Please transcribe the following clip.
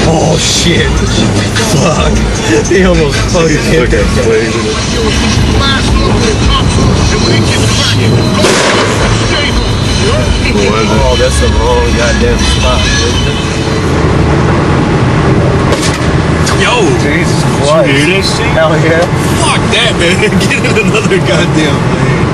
Oh shit! Fuck! He almost fucking hit that guy. Oh, that's the wrong goddamn spot, isn't it? Yo! Jesus Christ! Did you hear that shit? Hell yeah! Fuck that, man! Get in another goddamn plane.